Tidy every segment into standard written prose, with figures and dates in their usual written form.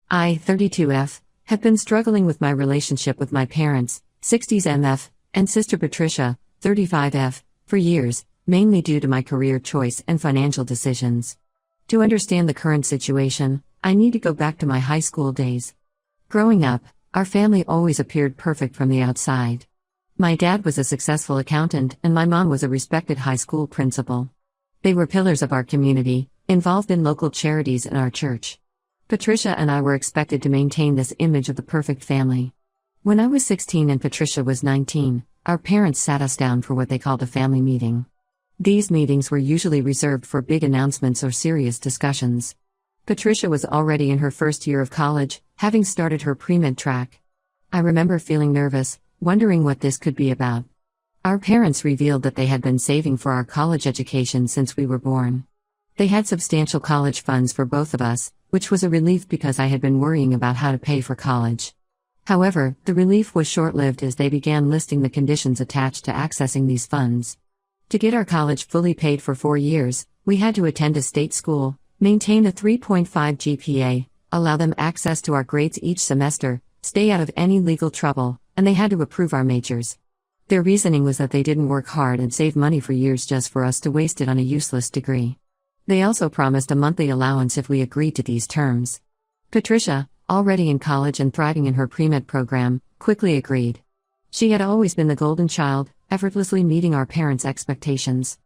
I, 32F, have been struggling with my relationship with my parents, 60s MF, and sister Patricia, 35F, for years, mainly due to my career choice and financial decisions. To understand the current situation, I need to go back to my high school days. Growing up, our family always appeared perfect from the outside. My dad was a successful accountant and my mom was a respected high school principal. They were pillars of our community, involved in local charities and our church. Patricia and I were expected to maintain this image of the perfect family. When I was 16 and Patricia was 19, our parents sat us down for what they called a family meeting. These meetings were usually reserved for big announcements or serious discussions. Patricia was already in her first year of college, having started her pre-med track. I remember feeling nervous, wondering what this could be about. Our parents revealed that they had been saving for our college education since we were born. They had substantial college funds for both of us, which was a relief because I had been worrying about how to pay for college. However, the relief was short-lived as they began listing the conditions attached to accessing these funds. To get our college fully paid for 4 years, we had to attend a state school, maintain a 3.5 GPA, allow them access to our grades each semester, stay out of any legal trouble, and they had to approve our majors. Their reasoning was that they didn't work hard and save money for years just for us to waste it on a useless degree. They also promised a monthly allowance if we agreed to these terms. Patricia, already in college and thriving in her pre-med program, quickly agreed. She had always been the golden child, effortlessly meeting our parents' expectations.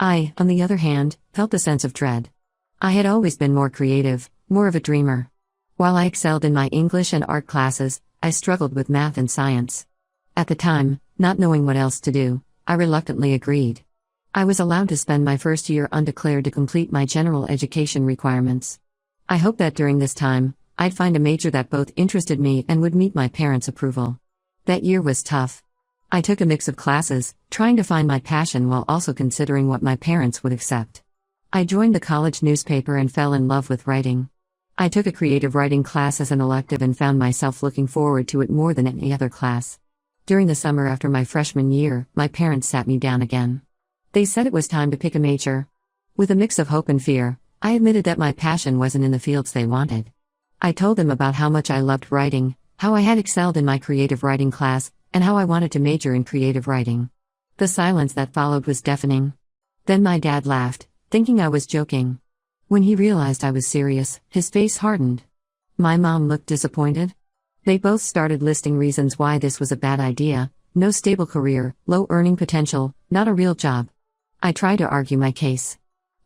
I, on the other hand, felt a sense of dread. I had always been more creative, more of a dreamer. While I excelled in my English and art classes, I struggled with math and science. At the time, not knowing what else to do, I reluctantly agreed. I was allowed to spend my first year undeclared to complete my general education requirements. I hoped that during this time, I'd find a major that both interested me and would meet my parents' approval. That year was tough. I took a mix of classes, trying to find my passion while also considering what my parents would accept. I joined the college newspaper and fell in love with writing. I took a creative writing class as an elective and found myself looking forward to it more than any other class. During the summer after my freshman year, my parents sat me down again. They said it was time to pick a major. With a mix of hope and fear, I admitted that my passion wasn't in the fields they wanted. I told them about how much I loved writing, how I had excelled in my creative writing class, and how I wanted to major in creative writing. The silence that followed was deafening. Then my dad laughed, thinking I was joking. When he realized I was serious, his face hardened. My mom looked disappointed. They both started listing reasons why this was a bad idea: no stable career, low earning potential, not a real job. I tried to argue my case.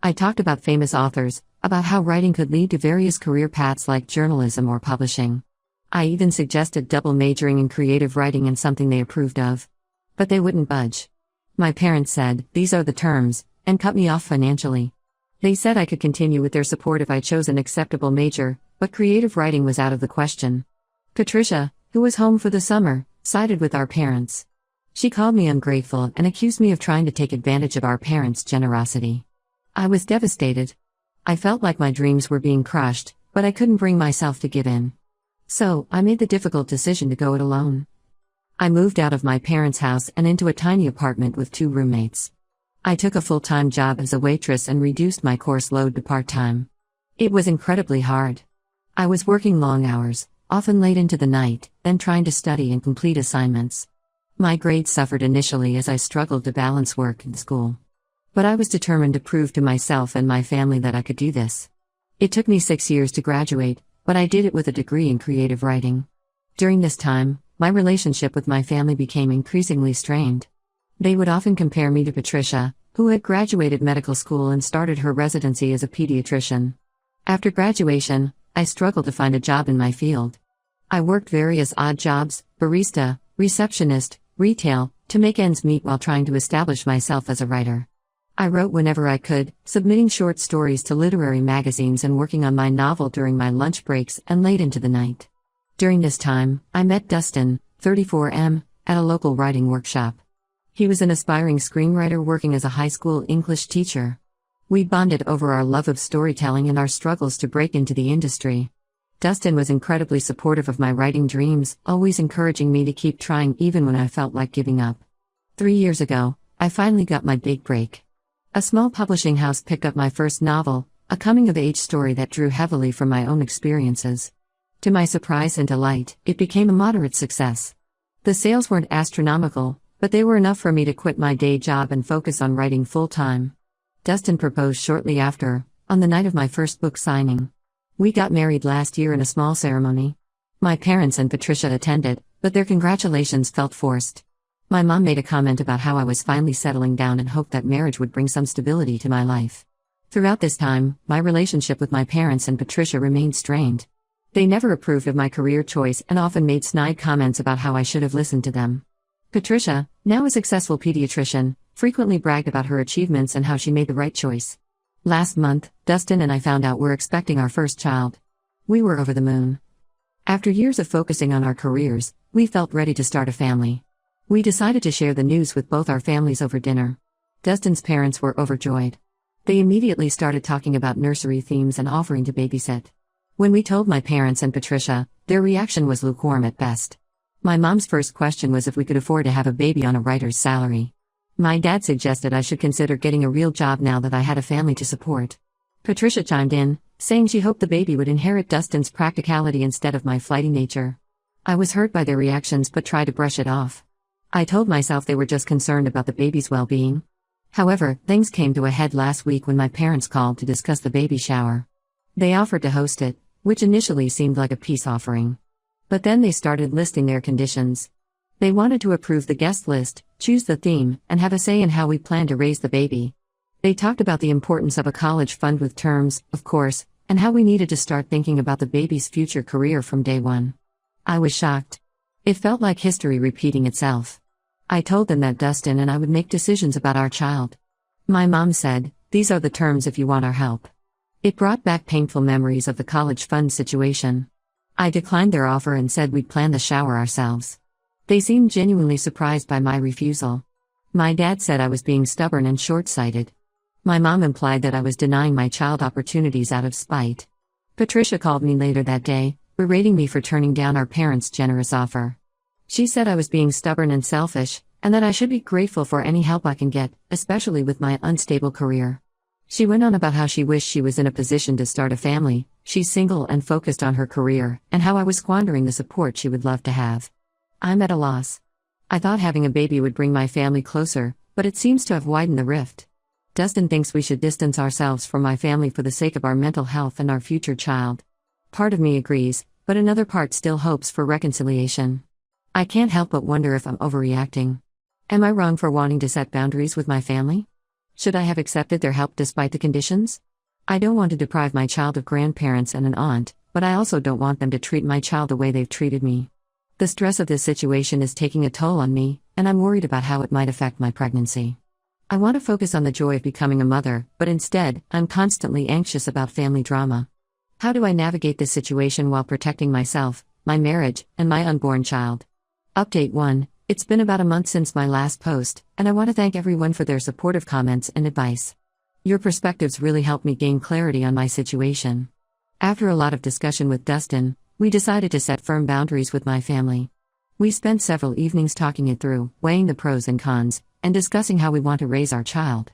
I talked about famous authors, about how writing could lead to various career paths like journalism or publishing. I even suggested double majoring in creative writing and something they approved of. But they wouldn't budge. My parents said, "These are the terms," and cut me off financially. They said I could continue with their support if I chose an acceptable major, but creative writing was out of the question. Patricia, who was home for the summer, sided with our parents. She called me ungrateful and accused me of trying to take advantage of our parents' generosity. I was devastated. I felt like my dreams were being crushed, but I couldn't bring myself to give in. So, I made the difficult decision to go it alone. I moved out of my parents' house and into a tiny apartment with 2 roommates. I took a full-time job as a waitress and reduced my course load to part-time. It was incredibly hard. I was working long hours, often late into the night, then trying to study and complete assignments. My grades suffered initially as I struggled to balance work and school. But I was determined to prove to myself and my family that I could do this. It took me 6 years to graduate, but I did it with a degree in creative writing. During this time, my relationship with my family became increasingly strained. They would often compare me to Patricia, who had graduated medical school and started her residency as a pediatrician. After graduation, I struggled to find a job in my field. I worked various odd jobs, barista, receptionist, retail, to make ends meet while trying to establish myself as a writer. I wrote whenever I could, submitting short stories to literary magazines and working on my novel during my lunch breaks and late into the night. During this time, I met Dustin, 34M, at a local writing workshop. He was an aspiring screenwriter working as a high school English teacher. We bonded over our love of storytelling and our struggles to break into the industry. Dustin was incredibly supportive of my writing dreams, always encouraging me to keep trying even when I felt like giving up. 3 years ago, I finally got my big break. A small publishing house picked up my first novel, a coming-of-age story that drew heavily from my own experiences. To my surprise and delight, it became a moderate success. The sales weren't astronomical, but they were enough for me to quit my day job and focus on writing full-time. Dustin proposed shortly after, on the night of my first book signing. We got married last year in a small ceremony. My parents and Patricia attended, but their congratulations felt forced. My mom made a comment about how I was finally settling down and hoped that marriage would bring some stability to my life. Throughout this time, my relationship with my parents and Patricia remained strained. They never approved of my career choice and often made snide comments about how I should have listened to them. Patricia, now a successful pediatrician, frequently bragged about her achievements and how she made the right choice. Last month, Dustin and I found out we're expecting our first child. We were over the moon. After years of focusing on our careers, we felt ready to start a family. We decided to share the news with both our families over dinner. Dustin's parents were overjoyed. They immediately started talking about nursery themes and offering to babysit. When we told my parents and Patricia, their reaction was lukewarm at best. My mom's first question was if we could afford to have a baby on a writer's salary. My dad suggested I should consider getting a real job now that I had a family to support. Patricia chimed in, saying she hoped the baby would inherit Dustin's practicality instead of my flighty nature. I was hurt by their reactions but tried to brush it off. I told myself they were just concerned about the baby's well-being. However, things came to a head last week when my parents called to discuss the baby shower. They offered to host it, which initially seemed like a peace offering. But then they started listing their conditions. They wanted to approve the guest list, choose the theme, and have a say in how we plan to raise the baby. They talked about the importance of a college fund with terms, of course, and how we needed to start thinking about the baby's future career from day one. I was shocked. It felt like history repeating itself. I told them that Dustin and I would make decisions about our child. My mom said, "These are the terms if you want our help." It brought back painful memories of the college fund situation. I declined their offer and said we'd plan the shower ourselves. They seemed genuinely surprised by my refusal. My dad said I was being stubborn and short-sighted. My mom implied that I was denying my child opportunities out of spite. Patricia called me later that day, berating me for turning down our parents' generous offer. She said I was being stubborn and selfish, and that I should be grateful for any help I can get, especially with my unstable career. She went on about how she wished she was in a position to start a family, she's single and focused on her career, and how I was squandering the support she would love to have. I'm at a loss. I thought having a baby would bring my family closer, but it seems to have widened the rift. Dustin thinks we should distance ourselves from my family for the sake of our mental health and our future child. Part of me agrees, but another part still hopes for reconciliation. I can't help but wonder if I'm overreacting. Am I wrong for wanting to set boundaries with my family? Should I have accepted their help despite the conditions? I don't want to deprive my child of grandparents and an aunt, but I also don't want them to treat my child the way they've treated me. The stress of this situation is taking a toll on me, and I'm worried about how it might affect my pregnancy. I want to focus on the joy of becoming a mother, but instead, I'm constantly anxious about family drama. How do I navigate this situation while protecting myself, my marriage, and my unborn child? Update 1. It's been about a month since my last post, and I want to thank everyone for their supportive comments and advice. Your perspectives really helped me gain clarity on my situation. After a lot of discussion with Dustin, we decided to set firm boundaries with my family. We spent several evenings talking it through, weighing the pros and cons, and discussing how we want to raise our child.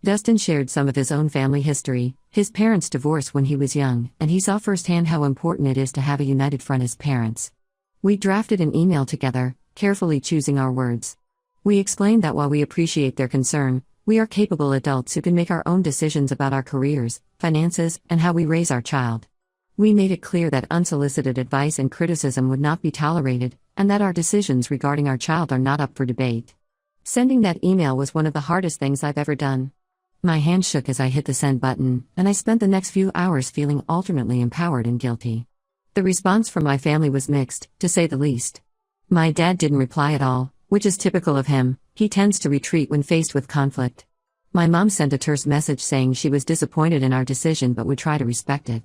Dustin shared some of his own family history. His parents divorced when he was young, and he saw firsthand how important it is to have a united front as parents. We drafted an email together, carefully choosing our words. We explained that while we appreciate their concern, we are capable adults who can make our own decisions about our careers, finances, and how we raise our child. We made it clear that unsolicited advice and criticism would not be tolerated, and that our decisions regarding our child are not up for debate. Sending that email was one of the hardest things I've ever done. My hand shook as I hit the send button, and I spent the next few hours feeling alternately empowered and guilty. The response from my family was mixed, to say the least. My dad didn't reply at all, which is typical of him. He tends to retreat when faced with conflict. My mom sent a terse message saying she was disappointed in our decision but would try to respect it.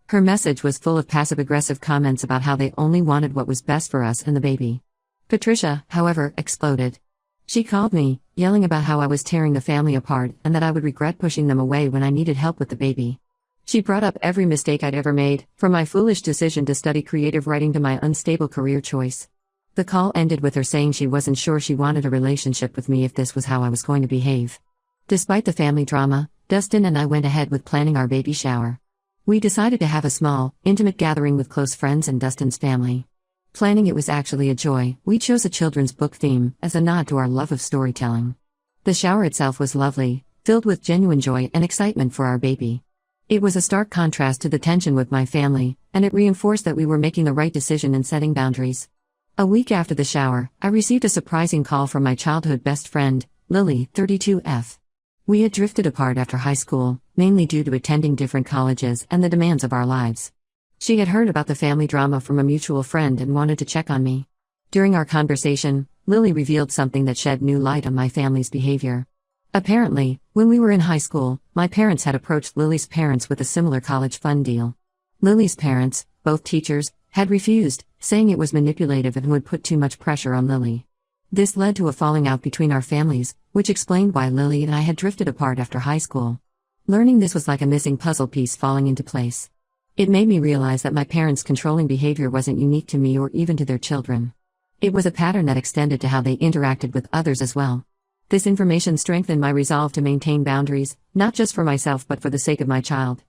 Her message was full of passive-aggressive comments about how they only wanted what was best for us and the baby. Patricia, however, exploded. She called me, yelling about how I was tearing the family apart and that I would regret pushing them away when I needed help with the baby. She brought up every mistake I'd ever made, from my foolish decision to study creative writing to my unstable career choice. The call ended with her saying she wasn't sure she wanted a relationship with me if this was how I was going to behave. Despite the family drama, Dustin and I went ahead with planning our baby shower. We decided to have a small, intimate gathering with close friends and Dustin's family. Planning it was actually a joy. We chose a children's book theme as a nod to our love of storytelling. The shower itself was lovely, filled with genuine joy and excitement for our baby. It was a stark contrast to the tension with my family, and it reinforced that we were making the right decision in setting boundaries. A week after the shower, I received a surprising call from my childhood best friend, Lily, 32F. We had drifted apart after high school, mainly due to attending different colleges and the demands of our lives. She had heard about the family drama from a mutual friend and wanted to check on me. During our conversation, Lily revealed something that shed new light on my family's behavior. Apparently, when we were in high school, my parents had approached Lily's parents with a similar college fund deal. Lily's parents, both teachers, had refused, saying it was manipulative and would put too much pressure on Lily. This led to a falling out between our families, which explained why Lily and I had drifted apart after high school. Learning this was like a missing puzzle piece falling into place. It made me realize that my parents' controlling behavior wasn't unique to me or even to their children. It was a pattern that extended to how they interacted with others as well. This information strengthened my resolve to maintain boundaries, not just for myself but for the sake of my child.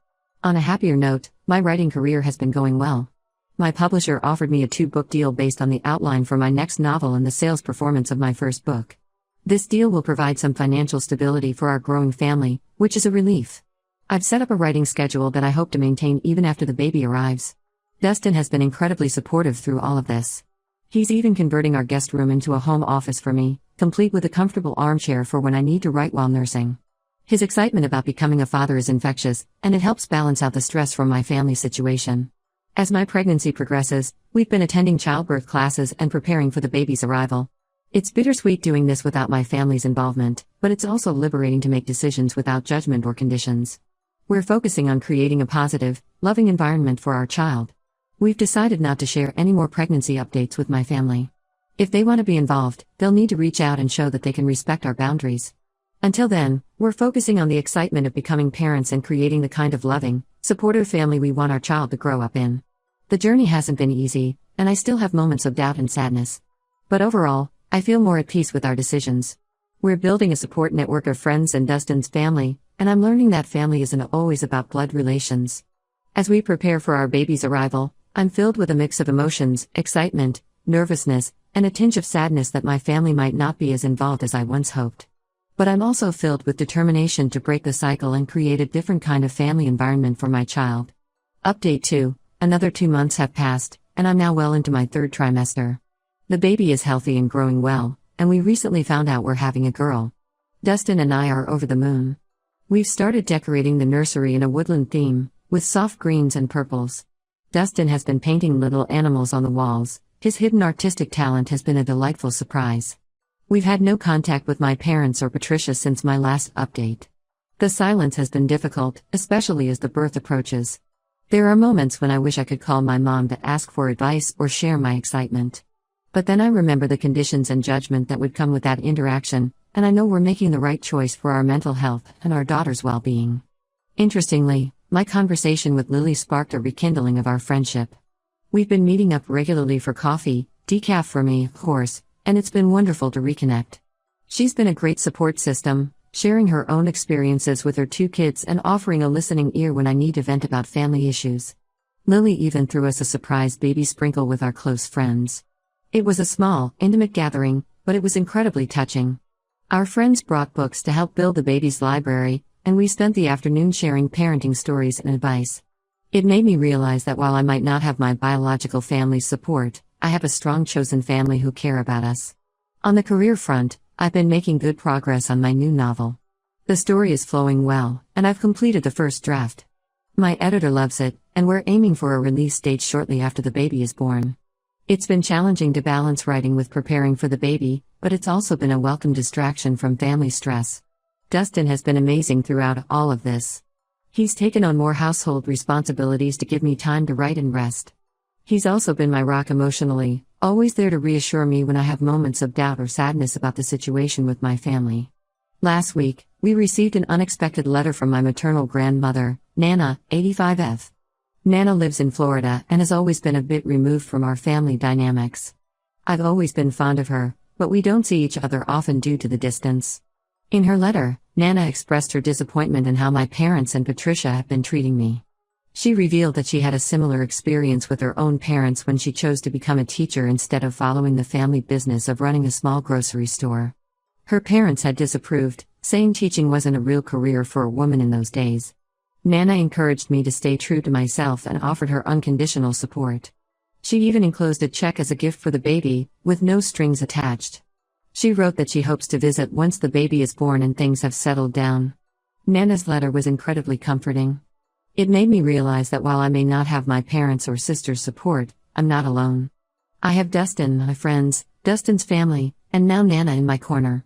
On a happier note, my writing career has been going well. My publisher offered me a 2-book deal based on the outline for my next novel and the sales performance of my first book. This deal will provide some financial stability for our growing family, which is a relief. I've set up a writing schedule that I hope to maintain even after the baby arrives. Dustin has been incredibly supportive through all of this. He's even converting our guest room into a home office for me, complete with a comfortable armchair for when I need to write while nursing. His excitement about becoming a father is infectious, and it helps balance out the stress from my family situation. As my pregnancy progresses, we've been attending childbirth classes and preparing for the baby's arrival. It's bittersweet doing this without my family's involvement, but it's also liberating to make decisions without judgment or conditions. We're focusing on creating a positive, loving environment for our child. We've decided not to share any more pregnancy updates with my family. If they want to be involved, they'll need to reach out and show that they can respect our boundaries. Until then, we're focusing on the excitement of becoming parents and creating the kind of loving, supportive family we want our child to grow up in. The journey hasn't been easy, and I still have moments of doubt and sadness. But overall, I feel more at peace with our decisions. We're building a support network of friends and Dustin's family, and I'm learning that family isn't always about blood relations. As we prepare for our baby's arrival, I'm filled with a mix of emotions, excitement, nervousness, and a tinge of sadness that my family might not be as involved as I once hoped. But I'm also filled with determination to break the cycle and create a different kind of family environment for my child. Update 2. Another 2 months have passed, and I'm now well into my 3rd trimester. The baby is healthy and growing well, and we recently found out we're having a girl. Dustin and I are over the moon. We've started decorating the nursery in a woodland theme, with soft greens and purples. Dustin has been painting little animals on the walls. His hidden artistic talent has been a delightful surprise. We've had no contact with my parents or Patricia since my last update. The silence has been difficult, especially as the birth approaches. There are moments when I wish I could call my mom to ask for advice or share my excitement. But then I remember the conditions and judgment that would come with that interaction, and I know we're making the right choice for our mental health and our daughter's well-being. Interestingly, my conversation with Lily sparked a rekindling of our friendship. We've been meeting up regularly for coffee, decaf for me, of course, and it's been wonderful to reconnect. She's been a great support system, sharing her own experiences with her 2 kids and offering a listening ear when I need to vent about family issues. Lily even threw us a surprise baby sprinkle with our close friends. It was a small, intimate gathering, but it was incredibly touching. Our friends brought books to help build the baby's library, and we spent the afternoon sharing parenting stories and advice. It made me realize that while I might not have my biological family's support, I have a strong chosen family who care about us. On the career front, I've been making good progress on my new novel. The story is flowing well, and I've completed the first draft. My editor loves it, and we're aiming for a release date shortly after the baby is born. It's been challenging to balance writing with preparing for the baby, but it's also been a welcome distraction from family stress. Dustin has been amazing throughout all of this. He's taken on more household responsibilities to give me time to write and rest. He's also been my rock emotionally, always there to reassure me when I have moments of doubt or sadness about the situation with my family. Last week, we received an unexpected letter from my maternal grandmother, Nana, 85F. Nana lives in Florida and has always been a bit removed from our family dynamics. I've always been fond of her, but we don't see each other often due to the distance. In her letter, Nana expressed her disappointment in how my parents and Patricia have been treating me. She revealed that she had a similar experience with her own parents when she chose to become a teacher instead of following the family business of running a small grocery store. Her parents had disapproved, saying teaching wasn't a real career for a woman in those days. Nana encouraged me to stay true to myself and offered her unconditional support. She even enclosed a check as a gift for the baby, with no strings attached. She wrote that she hopes to visit once the baby is born and things have settled down. Nana's letter was incredibly comforting. It made me realize that while I may not have my parents' or sister's support, I'm not alone. I have Dustin, my friends, Dustin's family, and now Nana in my corner.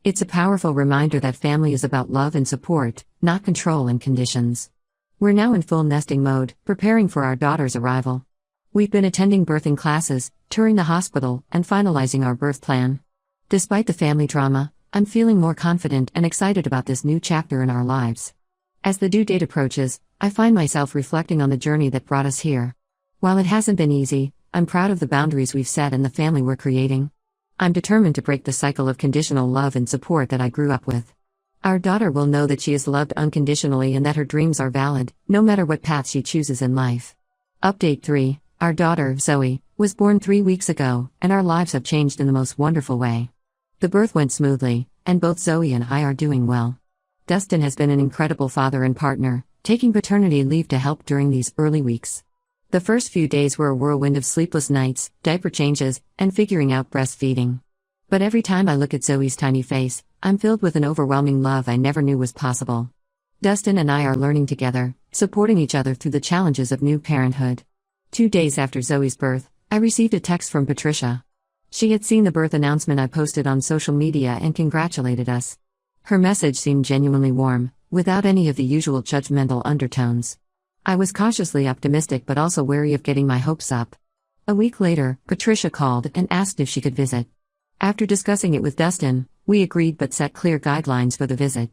It's a powerful reminder that family is about love and support, not control and conditions. We're now in full nesting mode, preparing for our daughter's arrival. We've been attending birthing classes, touring the hospital, and finalizing our birth plan. Despite the family drama, I'm feeling more confident and excited about this new chapter in our lives. As the due date approaches, I find myself reflecting on the journey that brought us here. While it hasn't been easy, I'm proud of the boundaries we've set and the family we're creating. I'm determined to break the cycle of conditional love and support that I grew up with. Our daughter will know that she is loved unconditionally and that her dreams are valid, no matter what path she chooses in life. Update 3. Our daughter, Zoe, was born 3 weeks ago, and our lives have changed in the most wonderful way. The birth went smoothly, and both Zoe and I are doing well. Dustin has been an incredible father and partner, taking paternity leave to help during these early weeks. The first few days were a whirlwind of sleepless nights, diaper changes, and figuring out breastfeeding. But every time I look at Zoe's tiny face, I'm filled with an overwhelming love I never knew was possible. Dustin and I are learning together, supporting each other through the challenges of new parenthood. 2 days after Zoe's birth, I received a text from Patricia. She had seen the birth announcement I posted on social media and congratulated us. Her message seemed genuinely warm, without any of the usual judgmental undertones. I was cautiously optimistic but also wary of getting my hopes up. A week later, Patricia called and asked if she could visit. After discussing it with Dustin, we agreed but set clear guidelines for the visit.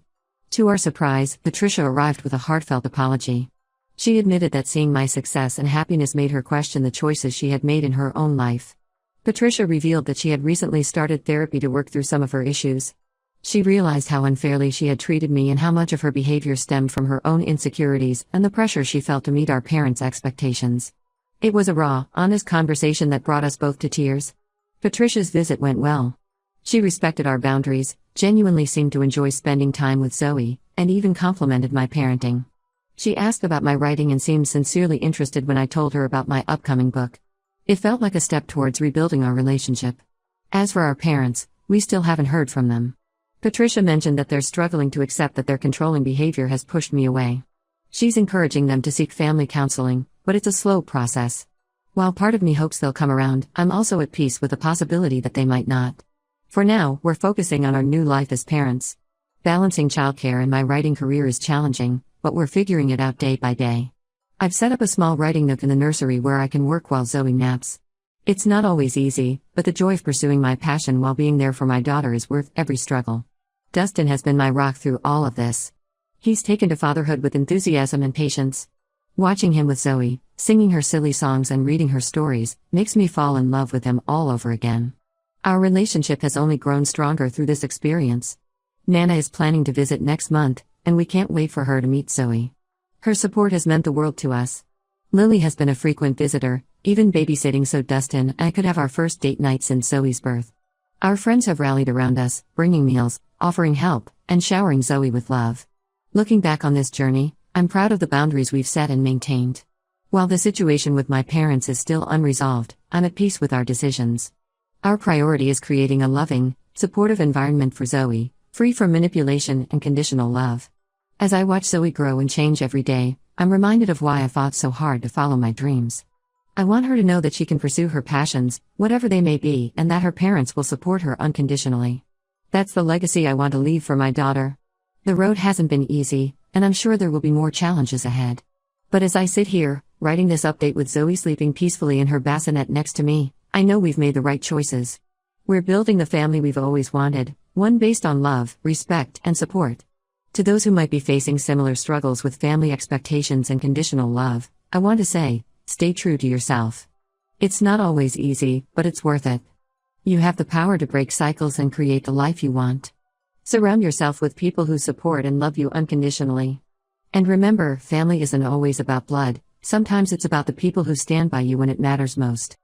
To our surprise, Patricia arrived with a heartfelt apology. She admitted that seeing my success and happiness made her question the choices she had made in her own life. Patricia revealed that she had recently started therapy to work through some of her issues. She realized how unfairly she had treated me and how much of her behavior stemmed from her own insecurities and the pressure she felt to meet our parents' expectations. It was a raw, honest conversation that brought us both to tears. Patricia's visit went well. She respected our boundaries, genuinely seemed to enjoy spending time with Zoe, and even complimented my parenting. She asked about my writing and seemed sincerely interested when I told her about my upcoming book. It felt like a step towards rebuilding our relationship. As for our parents, we still haven't heard from them. Patricia mentioned that they're struggling to accept that their controlling behavior has pushed me away. She's encouraging them to seek family counseling, but it's a slow process. While part of me hopes they'll come around, I'm also at peace with the possibility that they might not. For now, we're focusing on our new life as parents. Balancing childcare and my writing career is challenging, but we're figuring it out day by day. I've set up a small writing nook in the nursery where I can work while Zoe naps. It's not always easy, but the joy of pursuing my passion while being there for my daughter is worth every struggle. Dustin has been my rock through all of this. He's taken to fatherhood with enthusiasm and patience. Watching him with Zoe, singing her silly songs and reading her stories, makes me fall in love with him all over again. Our relationship has only grown stronger through this experience. Nana is planning to visit next month, and we can't wait for her to meet Zoe. Her support has meant the world to us. Lily has been a frequent visitor, even babysitting so Dustin and I could have our first date night since Zoe's birth. Our friends have rallied around us, bringing meals, offering help, and showering Zoe with love. Looking back on this journey, I'm proud of the boundaries we've set and maintained. While the situation with my parents is still unresolved, I'm at peace with our decisions. Our priority is creating a loving, supportive environment for Zoe, free from manipulation and conditional love. As I watch Zoe grow and change every day, I'm reminded of why I fought so hard to follow my dreams. I want her to know that she can pursue her passions, whatever they may be, and that her parents will support her unconditionally. That's the legacy I want to leave for my daughter. The road hasn't been easy, and I'm sure there will be more challenges ahead. But as I sit here, writing this update with Zoe sleeping peacefully in her bassinet next to me, I know we've made the right choices. We're building the family we've always wanted, one based on love, respect, and support. To those who might be facing similar struggles with family expectations and conditional love, I want to say, stay true to yourself. It's not always easy, but it's worth it. You have the power to break cycles and create the life you want. Surround yourself with people who support and love you unconditionally. And remember, family isn't always about blood, Sometimes it's about the people who stand by you when it matters most.